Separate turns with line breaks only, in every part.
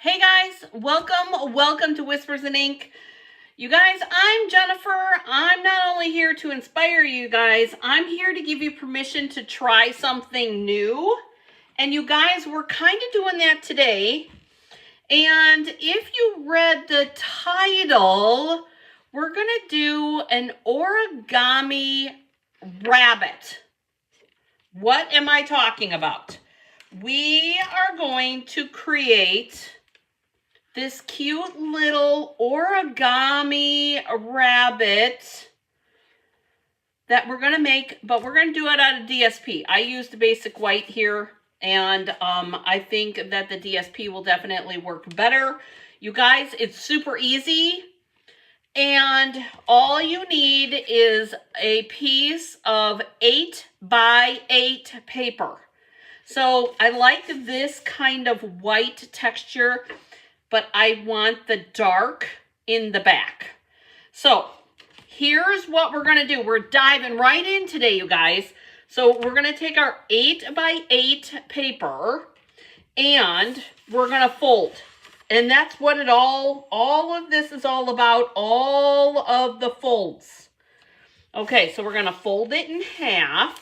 Hey guys, welcome to Whispers in Ink. You guys, I'm Jennifer. I'm not only here to inspire you guys, I'm here to give you permission to try something new. And you guys, we're kind of doing that today. And if you read the title, we're going to do an origami rabbit. What am I talking about? We are going to create this cute little origami rabbit that we're going to make, but we're going to do it out of DSP. I used the basic white here, and I think that the DSP will definitely work better. You guys, it's super easy, and all you need is a piece of 8x8 paper. So I like this kind of white texture, but I want the dark in the back. So here's what we're going to do. We're diving right in today, you guys. So we're going to take our 8x8 paper and we're going to fold. And that's what all of this is all about, all of the folds. Okay, so we're going to fold it in half.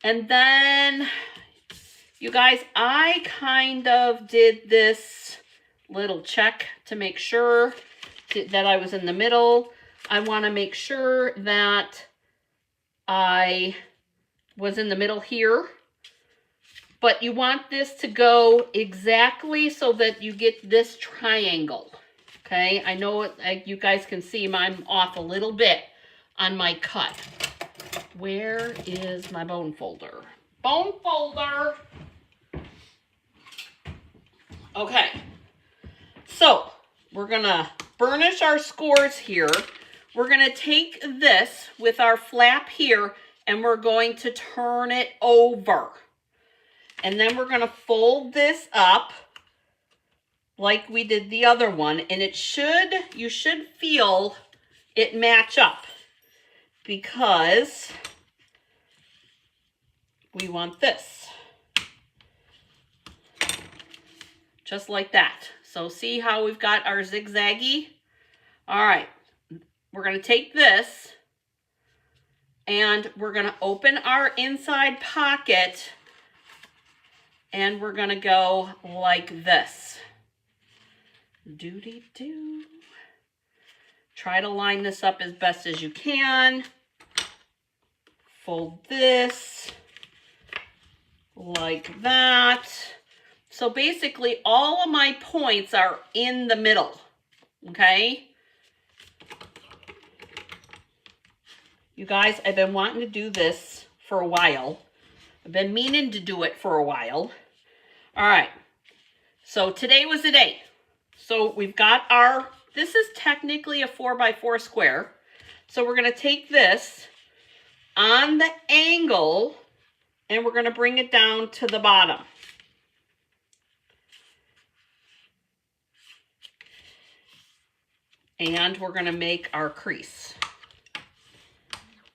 And then, you guys, I kind of did this little check to make sure that I was in the middle. I want to make sure that I was in the middle here. But you want this to go exactly so that you get this triangle. Okay, I know you guys can see I'm off a little bit on my cut. Where is my bone folder? Bone folder! Okay, so we're gonna burnish our scores here. We're gonna take this with our flap here and we're going to turn it over. And then we're gonna fold this up like we did the other one. And you should feel it match up, because we want this. Just like that. So see how we've got our zigzaggy? All right, we're gonna take this and we're gonna open our inside pocket and we're gonna go like this. Doody-doo. Try to line this up as best as you can. Fold this like that. So basically all of my points are in the middle, okay? You guys, I've been wanting to do this for a while. I've been meaning to do it for a while. All right, so today was the day. So we've got this is technically a 4x4 square. So we're gonna take this on the angle and we're gonna bring it down to the bottom. And we're gonna make our crease.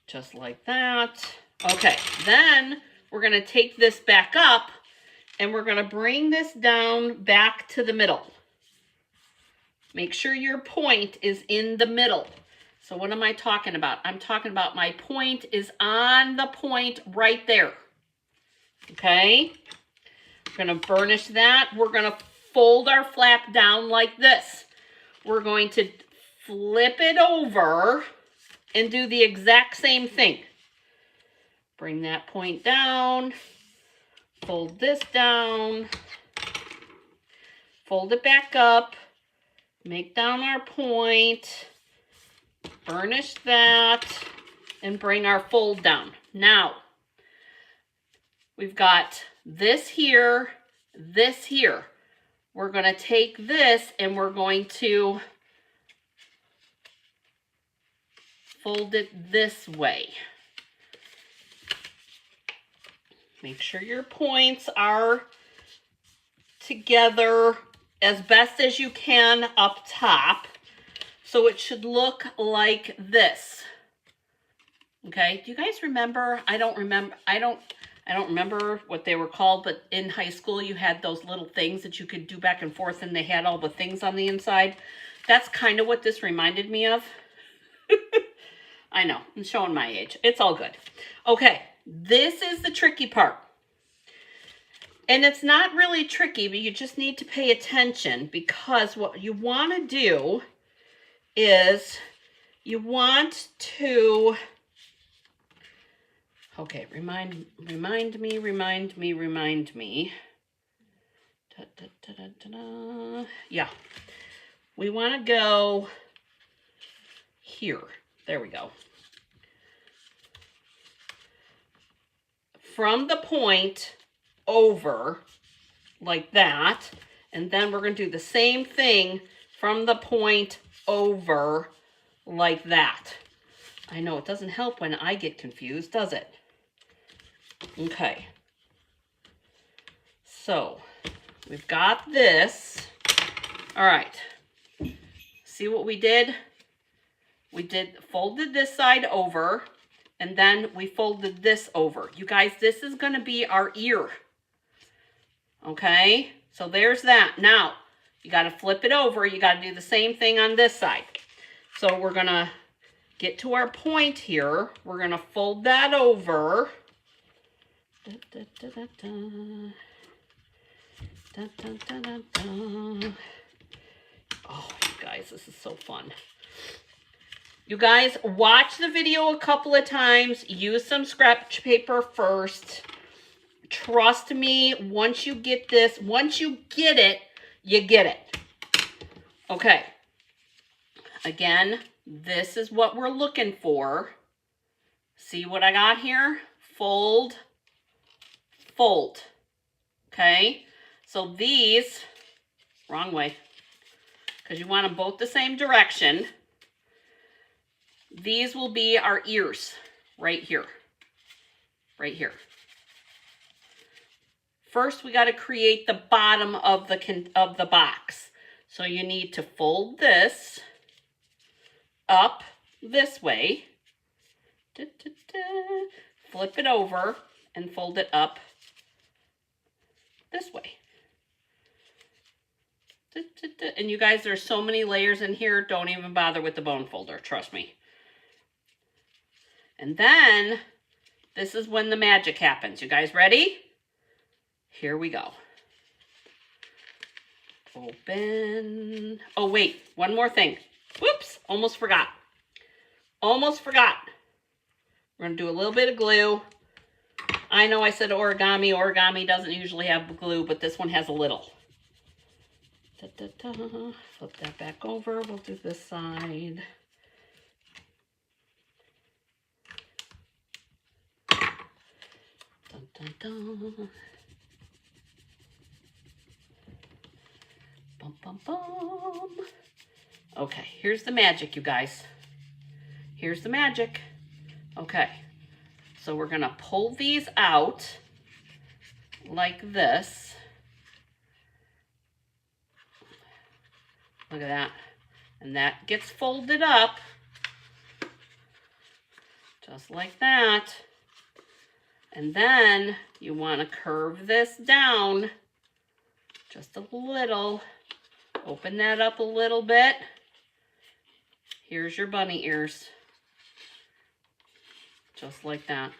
Just like that. Okay, then we're gonna take this back up and we're gonna bring this down back to the middle. Make sure your point is in the middle. So what am I talking about? I'm talking about my point is on the point right there. Okay? We're going to burnish that. We're going to fold our flap down like this. We're going to flip it over and do the exact same thing. Bring that point down. Fold this down. Fold it back up. Make down our point, burnish that, and bring our fold down. Now, we've got this here, this here. We're going to take this and we're going to fold it this way. Make sure your points are together as best as you can up top. So it should look like this. Okay, do you guys remember? I don't I don't remember what they were called, but in high school you had those little things that you could do back and forth, and they had all the things on the inside. That's kind of what this reminded me of. I know, I'm showing my age. It's all good. Okay, this is the tricky part. And it's not really tricky, but you just need to pay attention, because what you want to do is you want to, okay, remind me. Da, da, da, da, da, da. Yeah, we want to go here. There we go. From the point over like that, and then we're going to do the same thing from the point over like that. I know it doesn't help when I get confused, does it? Okay. So we've got this. All right. See what we did? We folded this side over, and then we folded this over. You guys, this is going to be our ear. Okay? So there's that. Now, you got to flip it over. You got to do the same thing on this side. So we're going to get to our point here. We're going to fold that over. Da, da, da, da, da. Da, da, da, da, da. Oh, you guys, this is so fun. You guys, watch the video a couple of times. Use some scratch paper first. Trust me, once you get this, once you get it, you get it. Okay. Again, this is what we're looking for. See what I got here? Fold, fold. Okay? So these, wrong way, because you want them both the same direction. These will be our ears right here. Right here. First, we got to create the bottom of the box. So you need to fold this up this way. Da, da, da. Flip it over and fold it up this way. Da, da, da. And you guys, there's so many layers in here. Don't even bother with the bone folder. Trust me. And then, this is when the magic happens. You guys ready? Here we go. Open. Oh, wait. One more thing. Whoops. Almost forgot. Almost forgot. We're going to do a little bit of glue. I know I said origami. Origami doesn't usually have glue, but this one has a little. Da, da, da. Flip that back over. We'll do this side. Dun, dun, dun. Bum, bum, bum. Okay, here's the magic, you guys. Here's the magic. Okay, so we're going to pull these out like this. Look at that. And that gets folded up just like that. And then you want to curve this down just a little. Open that up a little bit. Here's your bunny ears. Just like that.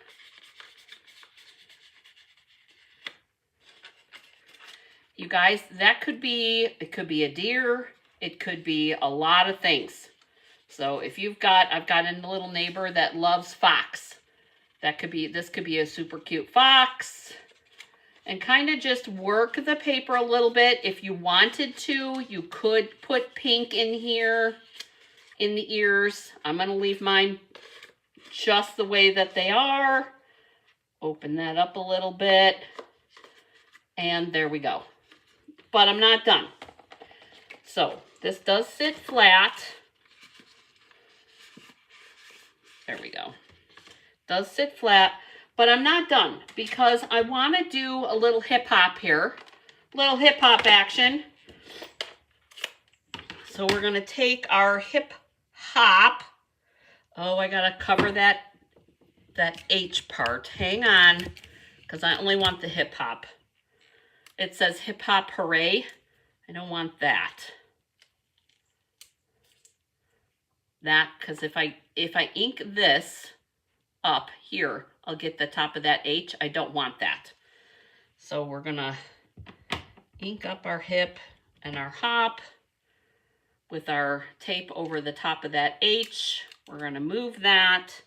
You guys, that could be, it could be a deer. It could be a lot of things. So if you've got, I've got a little neighbor that loves fox. That could be, this could be a super cute fox. And kind of just work the paper a little bit. If you wanted to, you could put pink in here, in the ears. I'm going to leave mine just the way that they are. Open that up a little bit. And there we go. But I'm not done. So this does sit flat. There we go. Does sit flat. But I'm not done because I want to do a little hip hop here. Little hip hop action. So we're going to take our hip hop. Oh, I got to cover that H part. Hang on. because I only want the hip hop. It says hip hop hooray. I don't want that. That, because if I ink this up here, I'll get the top of that H. I don't want that. So we're gonna ink up our hip and our hop with our tape over the top of that H. We're gonna move that,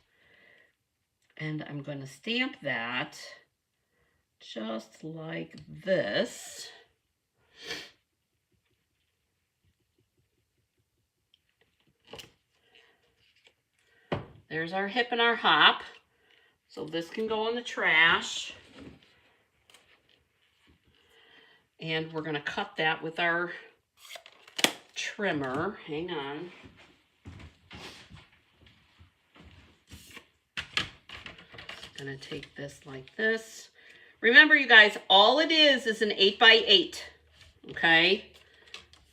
and I'm gonna stamp that just like this. There's our hip and our hop. So this can go in the trash. And we're gonna cut that with our trimmer. Hang on. Gonna take this like this. Remember, you guys, all it is an 8x8. Okay?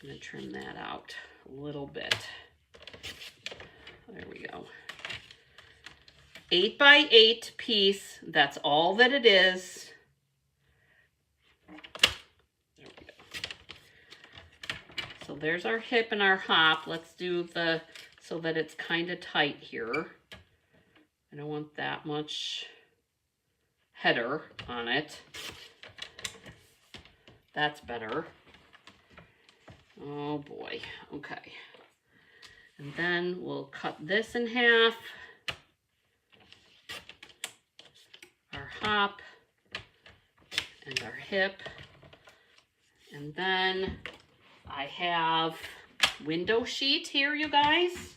I'm gonna trim that out a little bit. There we go. 8x8 piece. That's all that it is. There we go. So there's our hip and our hop. Let's do the, so that it's kind of tight here. I don't want that much header on it. That's better. Oh boy. Okay. And then we'll cut this in half. Our hop and our hip. And then I have window sheet here, you guys.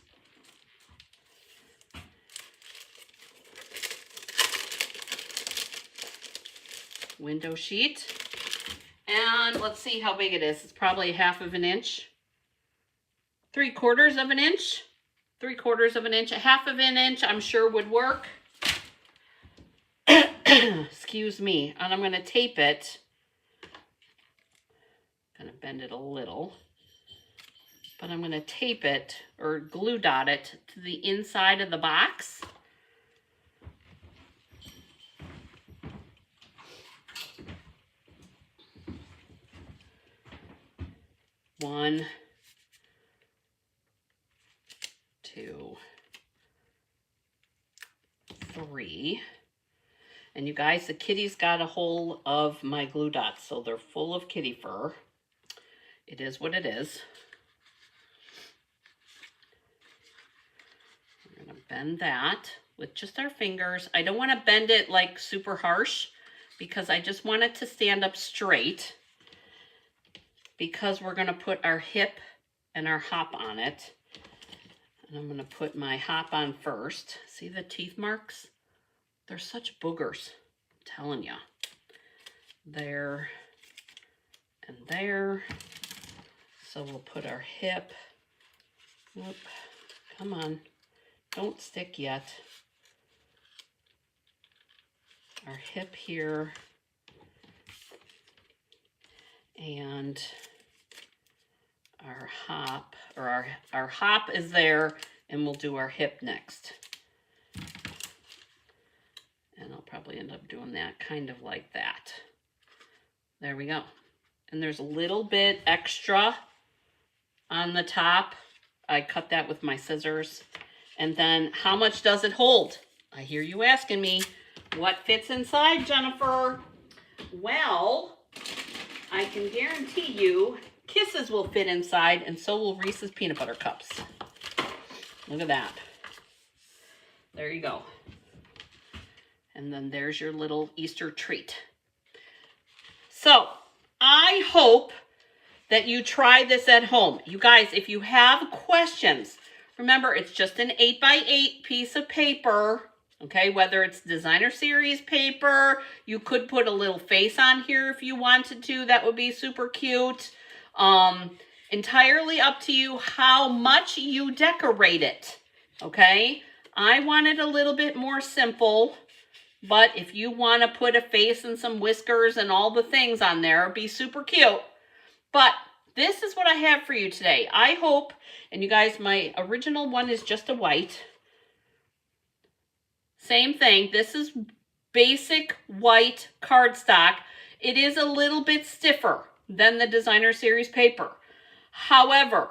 Window sheet. And let's see how big it is. It's probably 1/2 inch. 3/4 inch. 3/4 inch. 1/2 inch I'm sure would work. Excuse me. And I'm going to tape it. Going to bend it a little. But I'm going to tape it or glue dot it to the inside of the box. One, 2, 3. And you guys, the kitty's got a hold of my glue dots, so they're full of kitty fur. It is what it is. We're gonna bend that with just our fingers. I don't want to bend it like super harsh because I just want it to stand up straight, because we're going to put our hip and our hop on it. And I'm going to put my hop on first. See the teeth marks? They're such boogers, I'm telling you. There and there. So we'll put our hip. Whoop. Come on. Don't stick yet. Our hip here. And our hop, or our hop is there, and we'll do our hip next. And I'll probably end up doing that kind of like that. There we go. And there's a little bit extra on the top. I cut that with my scissors. And then how much does it hold? I hear you asking me, what fits inside, Jennifer? Well, I can guarantee you Kisses will fit inside, and so will Reese's peanut butter cups. Look at that. There you go. And then there's your little Easter treat. So I hope that you try this at home. You guys, if you have questions, remember it's just an 8x8 piece of paper. Okay, whether it's designer series paper, you could put a little face on here if you wanted to. That would be super cute. Entirely up to you how much you decorate it. Okay, I want it a little bit more simple, but if you want to put a face and some whiskers and all the things on there, it'd be super cute. But this is what I have for you today. I hope, and you guys, my original one is just a white. Same thing. This is basic white cardstock. It is a little bit stiffer than the designer series paper. However,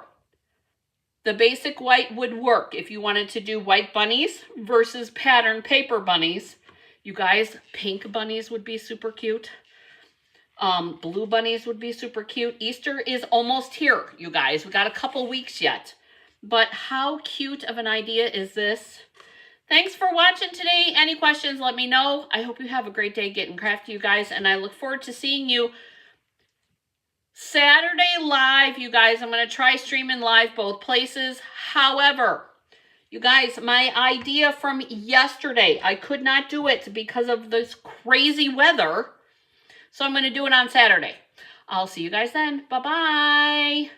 the basic white would work if you wanted to do white bunnies versus pattern paper bunnies. You guys, pink bunnies would be super cute. Blue bunnies would be super cute. Easter is almost here, you guys. We got a couple weeks yet. But how cute of an idea is this? Thanks for watching today. Any questions, let me know. I hope you have a great day getting crafty, you guys. And I look forward to seeing you Saturday live, you guys. I'm going to try streaming live both places. However, you guys, my idea from yesterday, I could not do it because of this crazy weather. So I'm going to do it on Saturday. I'll see you guys then. Bye-bye.